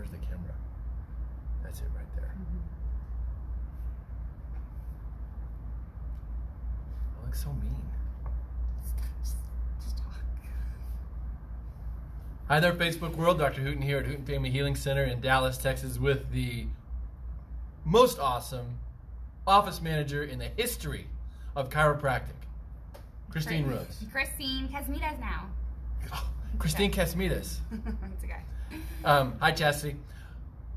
Where's the camera? That's it right there. I look so mean. Just talk. Hi there, Facebook world. Dr. Hooten here at Hooten Family Healing Center in Dallas, Texas, with the most awesome office manager in the history of chiropractic, Christine Rhodes. Christine Casmidas now. Oh, Christine Casmidas. It's okay. Hi, Chastity.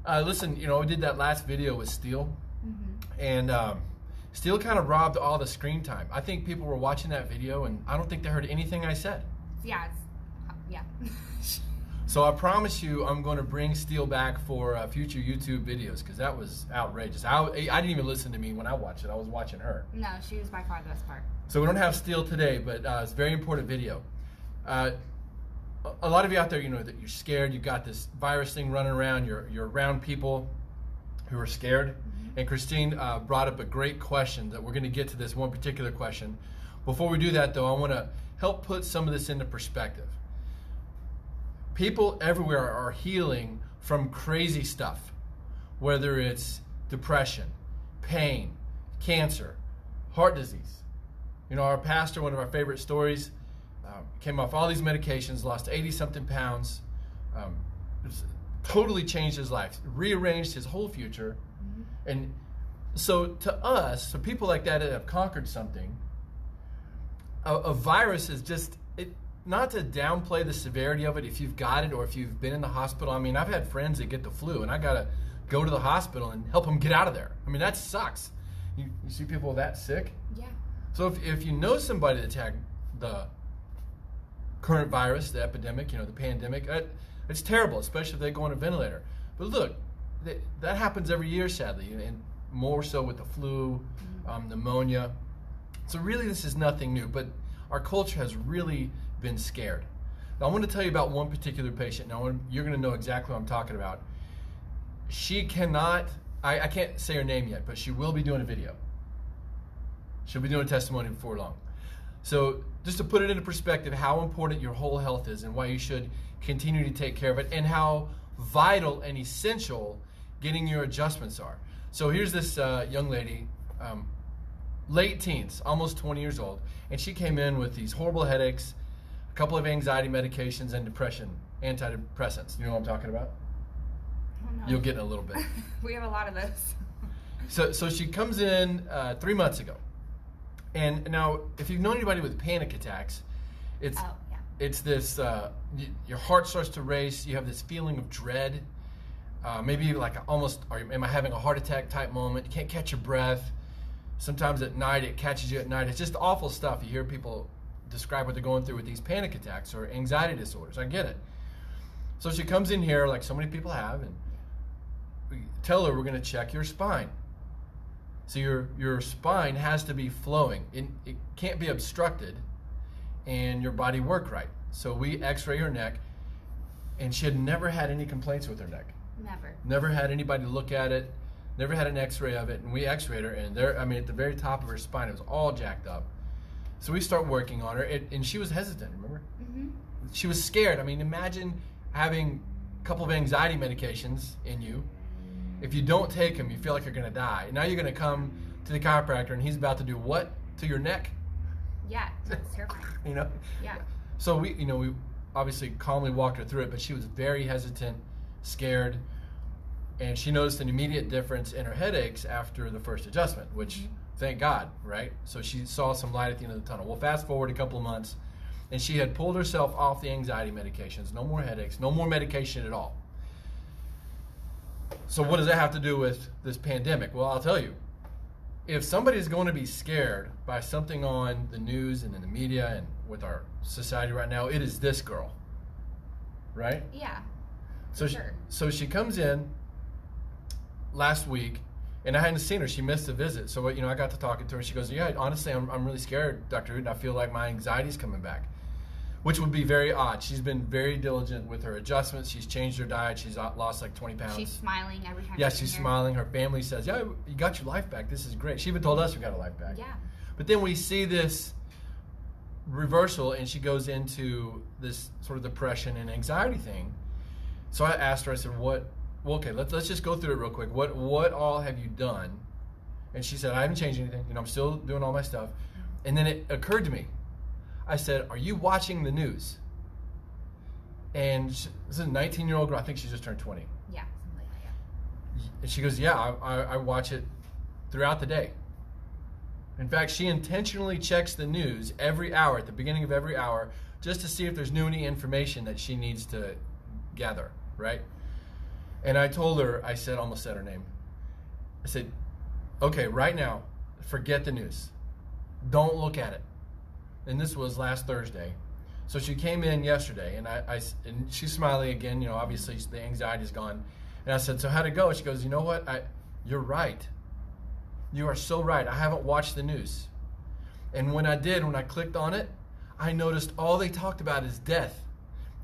Listen, we did that last video with Steele, and Steele kind of robbed all the screen time. I think people were watching that video, and I don't think they heard anything I said. Yeah. Yeah. So I promise you, I'm going to bring Steele back for future YouTube videos, because that was outrageous. I didn't even listen to me when I watched it. I was watching her. No, she was by far the best part. So we don't have Steele today, but it's a very important video. A lot of you out there, that you're scared. You got this virus thing running around. You're around people who are scared. And Christine brought up a great question that we're going to get to this one particular question. Before we do that, though, I want to help put some of this into perspective. People everywhere are healing from crazy stuff, whether it's depression, pain, cancer, heart disease. Our pastor, one of our favorite stories, came off all these medications, lost 80-something pounds, totally changed his life, rearranged his whole future. And so to us, so people like that have conquered something, a virus is just, not to downplay the severity of it if you've got it or if you've been in the hospital. I mean, I've had friends that get the flu, and I got to go to the hospital and help them get out of there. I mean, that sucks. You see people that sick? Yeah. So if you know somebody that's had the current virus, the epidemic, the pandemic, it's terrible, especially if they go on a ventilator. But look, that happens every year, sadly, and more so with the flu, pneumonia. So really, this is nothing new, but our culture has really been scared. Now, I want to tell you about one particular patient. Now, you're going to know exactly what I'm talking about. She cannot, I can't say her name yet, but she will be doing a video. She'll be doing a testimony before long. So just to put it into perspective, how important your whole health is and why you should continue to take care of it, and how vital and essential getting your adjustments are. So here's this young lady, late teens, almost 20 years old, and she came in with these horrible headaches, a couple of anxiety medications, and depression, antidepressants. You know what I'm talking about? I don't know. You'll get in a little bit. We have a lot of those. So she comes in 3 months ago. And now, if you've known anybody with panic attacks, it's this, your heart starts to race, you have this feeling of dread, maybe like almost, am I having a heart attack type moment, you can't catch your breath. Sometimes at night, it catches you at night. It's just awful stuff. You hear people describe what they're going through with these panic attacks or anxiety disorders. I get it. So she comes in here like so many people have, and we tell her we're going to check your spine. So your spine has to be flowing. It can't be obstructed, and your body work right. So we x-ray her neck, and she had never had any complaints with her neck. Never had anybody look at it. Never had an x-ray of it, and we x-rayed her, and at the very top of her spine, it was all jacked up. So we start working on her, and she was hesitant, remember? She was scared. I mean, imagine having a couple of anxiety medications in you. If you don't take them, you feel like you're going to die. Now you're going to come to the chiropractor, and he's about to do what to your neck? Yeah, that's terrifying. Yeah. So we obviously calmly walked her through it, but she was very hesitant, scared. And she noticed an immediate difference in her headaches after the first adjustment, which, thank God, right? So she saw some light at the end of the tunnel. Well, fast forward a couple of months, and she had pulled herself off the anxiety medications. No more headaches, no more medication at all. So what does that have to do with this pandemic? Well, I'll tell you. If somebody's going to be scared by something on the news and in the media and with our society right now, it is this girl, right? Yeah, So she comes in last week, and I hadn't seen her. She missed the visit. So, I got to talking to her. She goes, yeah, honestly, I'm really scared, Dr. Hooten. I feel like my anxiety's coming back, which would be very odd. She's been very diligent with her adjustments. She's changed her diet. She's lost like 20 pounds. She's smiling every time. Yeah, she's smiling. Her family says, yeah, you got your life back. This is great. She even told us we got her life back. Yeah. But then we see this reversal, and she goes into this sort of depression and anxiety thing. So I asked her, I said, what well, okay, let's just go through it real quick. What all have you done? And she said, I haven't changed anything. I'm still doing all my stuff. And then it occurred to me. I said, are you watching the news? And this is a 19-year-old girl. I think she just turned 20. Yeah, something like that, yeah. And she goes, yeah, I watch it throughout the day. In fact, she intentionally checks the news every hour, at the beginning of every hour, just to see if there's new any information that she needs to gather, right? And I told her, almost said her name. I said, okay, right now, forget the news. Don't look at it. And this was last Thursday. So she came in yesterday, and and she's smiling again. Obviously the anxiety's gone. And I said, so how'd it go? She goes, you know what? You're right. You are so right. I haven't watched the news. And when I clicked on it, I noticed all they talked about is death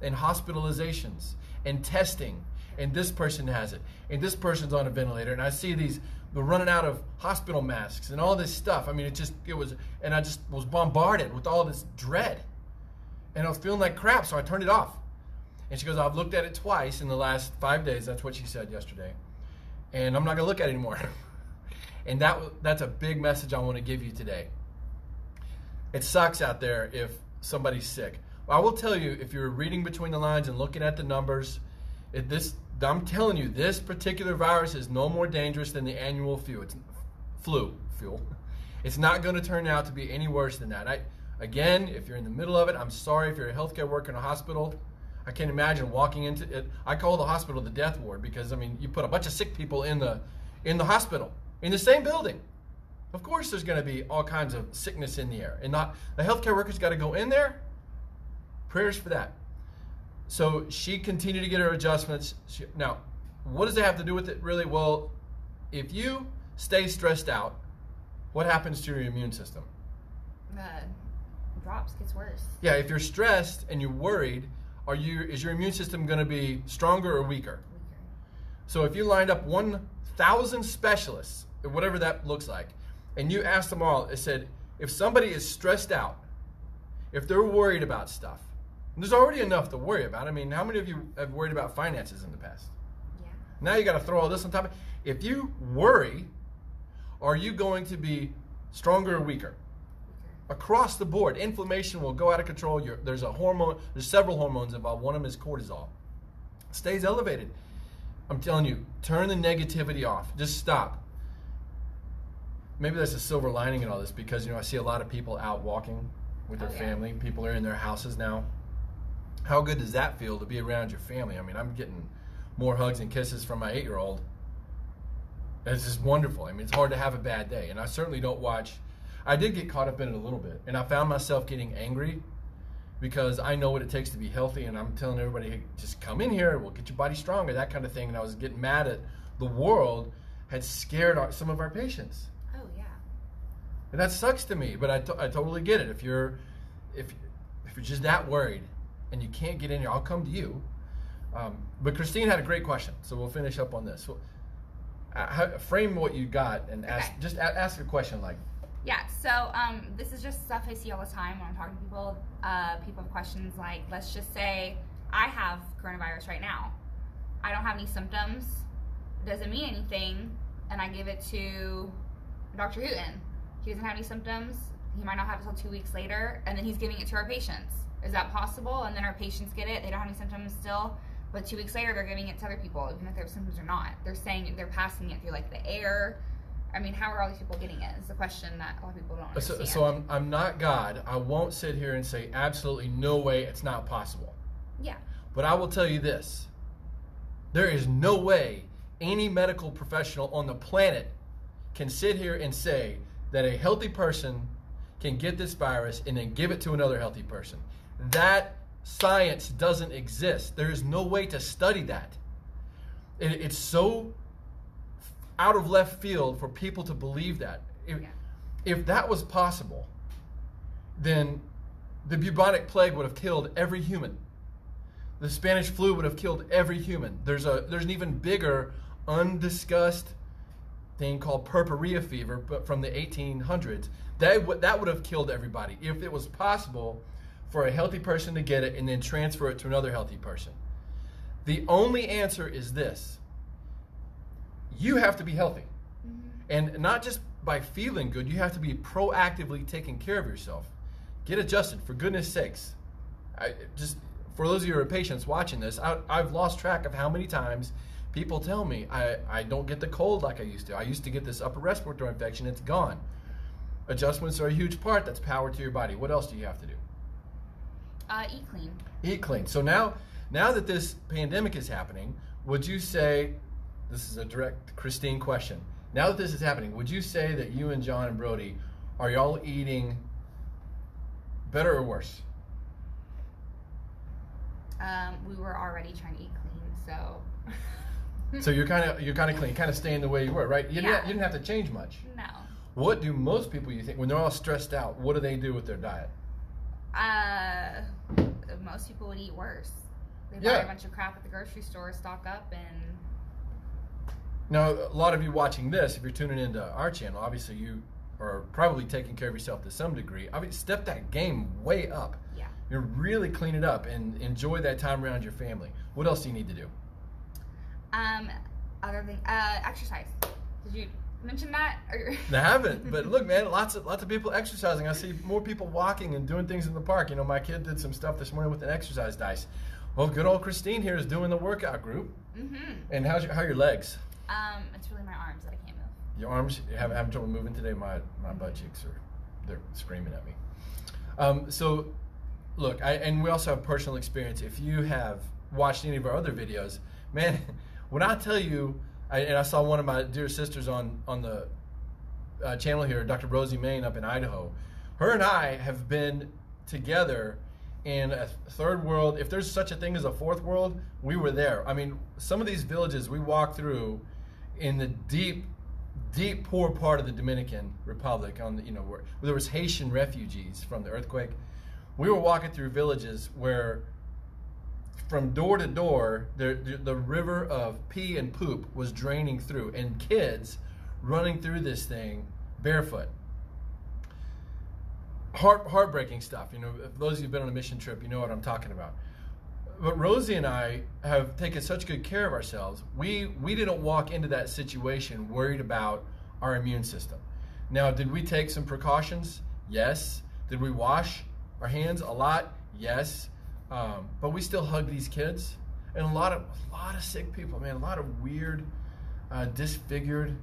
and hospitalizations and testing. And this person has it. And this person's on a ventilator. And I see we're running out of hospital masks and all this stuff. I mean, and I just was bombarded with all this dread. And I was feeling like crap, so I turned it off. And she goes, I've looked at it twice in the last 5 days. That's what she said yesterday. And I'm not going to look at it anymore. And that's a big message I want to give you today. It sucks out there if somebody's sick. Well, I will tell you, if you're reading between the lines and looking at the numbers, I'm telling you, this particular virus is no more dangerous than the annual flu. It's not going to turn out to be any worse than that. Again, if you're in the middle of it, I'm sorry. If you're a healthcare worker in a hospital, I can't imagine walking into it. I call the hospital the death ward because, you put a bunch of sick people in the hospital, in the same building. Of course there's going to be all kinds of sickness in the air. And the healthcare workers got to go in there. Prayers for that. So she continued to get her adjustments. Now, what does it have to do with it, really? Well, if you stay stressed out, what happens to your immune system? Drops, gets worse. Yeah, if you're stressed and you're worried, is your immune system going to be stronger or weaker? So if you lined up 1,000 specialists, whatever that looks like, and you asked them all, it said, if somebody is stressed out, if they're worried about stuff, and there's already enough to worry about. How many of you have worried about finances in the past? Yeah. Now you got to throw all this on top of it. If you worry, are you going to be stronger or weaker? Across the board, inflammation will go out of control. There's several hormones involved. One of them is cortisol. It stays elevated. I'm telling you, turn the negativity off. Just stop. Maybe that's a silver lining in all this because, I see a lot of people out walking with their family. People are in their houses now. How good does that feel to be around your family? I'm getting more hugs and kisses from my 8-year-old. It's just wonderful. It's hard to have a bad day. And I certainly don't watch. I did get caught up in it a little bit. And I found myself getting angry because I know what it takes to be healthy. And I'm telling everybody, hey, just come in here. We'll get your body stronger, that kind of thing. And I was getting mad at the world had scared some of our patients. Oh, yeah. And that sucks to me. But I totally get it. If you're just that worried and you can't get in here, I'll come to you. But Christine had a great question. So we'll finish up on this. Frame what you got and ask a question like. Yeah, so this is just stuff I see all the time when I'm talking to people. People have questions like, let's just say I have coronavirus right now. I don't have any symptoms. It doesn't mean anything. And I give it to Dr. Hooten. He doesn't have any symptoms. He might not have it until 2 weeks later. And then he's giving it to our patients. Is that possible? And then our patients get it. They don't have any symptoms still. But 2 weeks later, they're giving it to other people, even if they have symptoms or not. They're saying they're passing it through the air. How are all these people getting it? Is the question that a lot of people don't understand. So I'm not God. I won't sit here and say absolutely no way it's not possible. Yeah. But I will tell you this. There is no way any medical professional on the planet can sit here and say that a healthy person can get this virus and then give it to another healthy person. That science doesn't exist. There is no way to study that. It's so out of left field for people to believe that. If that was possible, then the bubonic plague would have killed every human. The Spanish flu would have killed every human. There's an even bigger undiscussed thing called purpurea fever, but from the 1800s. That would have killed everybody if it was possible for a healthy person to get it and then transfer it to another healthy person. The only answer is this. you have to be healthy. Mm-hmm. And not just by feeling good, you have to be proactively taking care of yourself. Get adjusted, for goodness sakes. For those of you who are patients watching this, I've lost track of how many times people tell me I don't get the cold like I used to. I used to get this upper respiratory infection, it's gone. Adjustments are a huge part. That's power to your body. What else do you have to do? Eat clean. Eat clean. So now that this pandemic is happening, would you say, this is a direct Christine question, now that this is happening, would you say that you and John and Brody, are y'all eating better or worse? We were already trying to eat clean, so. So you're kind of clean, kind of staying the way you were, right? You Yeah. didn't have to change much. No. What do most people, you think, when they're all stressed out, what do they do with their diet? Most people would eat worse. They buy Yeah. a bunch of crap at the grocery store, stock up, and Now, a lot of you watching this, if you're tuning into our channel, obviously you are probably taking care of yourself to some degree. I mean, step that game way up. yeah. You really clean it up and enjoy that time around your family. What else do you need to do? Other than exercise. Did you mention that? I haven't, but look, man, lots of people exercising. I see more people walking and doing things in the park. You know, my kid did some stuff this morning with an exercise dice. Well, good old Christine here is doing the workout group. Mm-hmm. And how are your legs? It's really my arms that I can't move. Your arms, you having trouble moving today? My butt cheeks they're screaming at me. So, look, and we also have personal experience. If you have watched any of our other videos, man, when I tell you, and I saw one of my dear sisters on the channel here, Dr. Rosie Main up in Idaho. Her and I have been together in a third world. If there's such a thing as a fourth world, we were there. I mean, some of these villages we walked through in the deep poor part of the Dominican Republic, where there was Haitian refugees from the earthquake. We were walking through villages where from door to door, the river of pee and poop was draining through, and kids running through this thing barefoot. Heartbreaking stuff. You know, if those of you who've been on a mission trip, you know what I'm talking about. But Rosie and I have taken such good care of ourselves. We didn't walk into that situation worried about our immune system. Now, did we take some precautions? Yes. Did we wash our hands a lot? Yes. But we still hug these kids, and a lot of sick people, man. A lot of weird, disfigured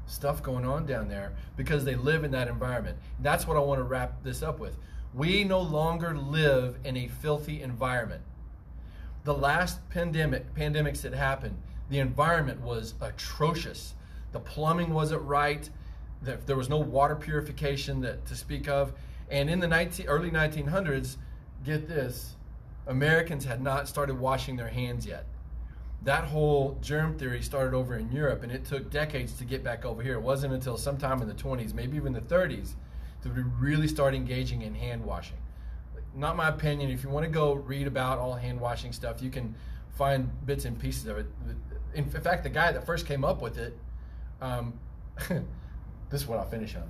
stuff going on down there because they live in that environment. That's what I want to wrap this up with. We no longer live in a filthy environment. The last pandemics that happened, the environment was atrocious. The plumbing wasn't right. There was no water purification to speak of. And in the early 1900s, get this, Americans had not started washing their hands yet. That whole germ theory started over in Europe, and it took decades to get back over here. It wasn't until sometime in the 20s, maybe even the 30s, that we really started engaging in hand washing. Not my opinion. If you want to go read about all hand washing stuff, you can find bits and pieces of it. In fact, the guy that first came up with it, this is what I'll finish on.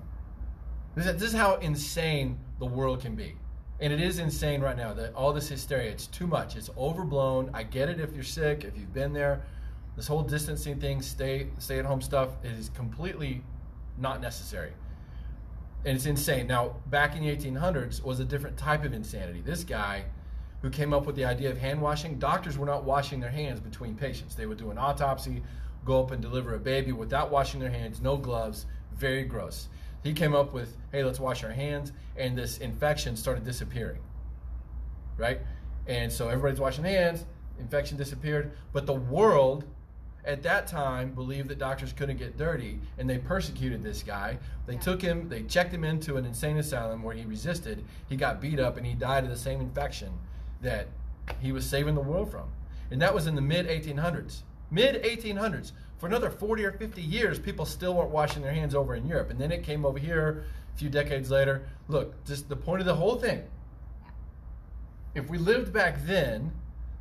This is how insane the world can be. And it is insane right now, that all this hysteria, it's too much. It's overblown. I get it if you're sick, if you've been there. This whole distancing thing, stay at home stuff is completely not necessary. And it's insane. Now, back in the 1800s was a different type of insanity. This guy who came up with the idea of hand washing, doctors were not washing their hands between patients. They would do an autopsy, go up and deliver a baby without washing their hands, no gloves, very gross. He came up with, hey, let's wash our hands, and this infection started disappearing, right? And so everybody's washing hands, infection disappeared, but the world at that time believed that doctors couldn't get dirty, and they persecuted this guy. They took him, they checked him into an insane asylum where he resisted, he got beat up, and he died of the same infection that he was saving the world from. And that was in the mid-1800s. Mid-1800s. For another 40 or 50 years, people still weren't washing their hands over in Europe. And then it came over here a few decades later. Look, just the point of the whole thing. If we lived back then,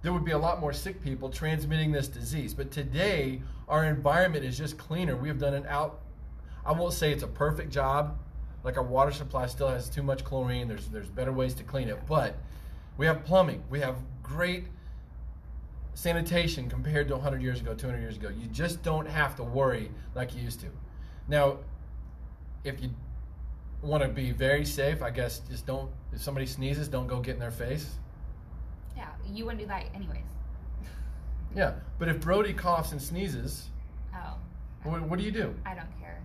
there would be a lot more sick people transmitting this disease. But today, our environment is just cleaner. We have done I won't say it's a perfect job. Like our water supply still has too much chlorine. There's better ways to clean it. But we have plumbing. We have great sanitation compared to 100 years ago, 200 years ago. You just don't have to worry like you used to. Now, if you want to be very safe, I guess just don't, if somebody sneezes, don't go get in their face. Yeah, you wouldn't do that anyways. Yeah, but if Brody coughs and sneezes, what do you do? I don't care.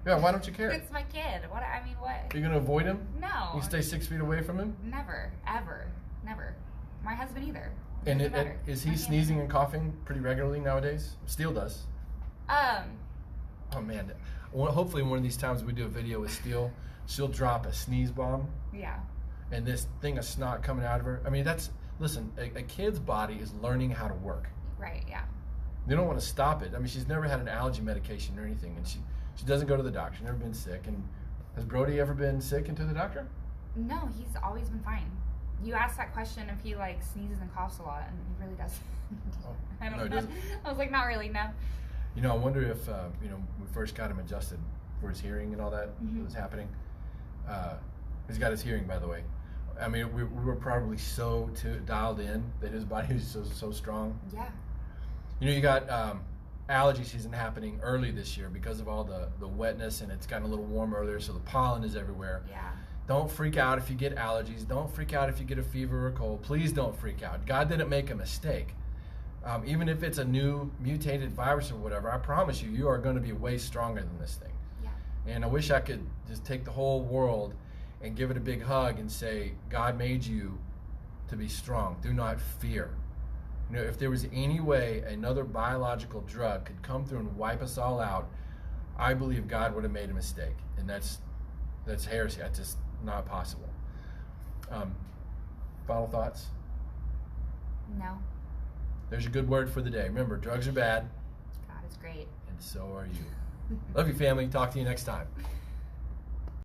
Yeah, why don't you care? It's my kid. What? I mean, what? Are you going to avoid him? No. You stay 6 feet away from him? Never, ever, never. My husband either. And is he sneezing and coughing pretty regularly nowadays? Steele does. Oh man, hopefully one of these times we do a video with Steele, she'll drop a sneeze bomb. Yeah. And this thing of snot coming out of her. I mean, listen, a kid's body is learning how to work. Right, yeah. They don't want to stop it. I mean, she's never had an allergy medication or anything, and she doesn't go to the doctor. She's never been sick. And has Brody ever been sick and to the doctor? No, he's always been fine. You asked that question if he like sneezes and coughs a lot, and he really does. I don't know. I was like, not really, no. You know, I wonder if we first got him adjusted for his hearing and all that was happening. He's got his hearing, by the way. I mean, we were probably so dialed in that his body was so strong. Yeah. You know, you got allergy season happening early this year because of all the wetness, and it's gotten a little warmer earlier, so the pollen is everywhere. Yeah. Don't freak out if you get allergies. Don't freak out if you get a fever or a cold. Please don't freak out. God didn't make a mistake. Even if it's a new mutated virus or whatever, I promise you, you are going to be way stronger than this thing. Yeah. And I wish I could just take the whole world and give it a big hug and say, God made you to be strong. Do not fear. You know, if there was any way another biological drug could come through and wipe us all out, I believe God would have made a mistake. And that's heresy. That's just not possible. Final thoughts? No. There's a good word for the day. Remember, drugs are bad. God is great. And so are you. Love you, family. Talk to you next time.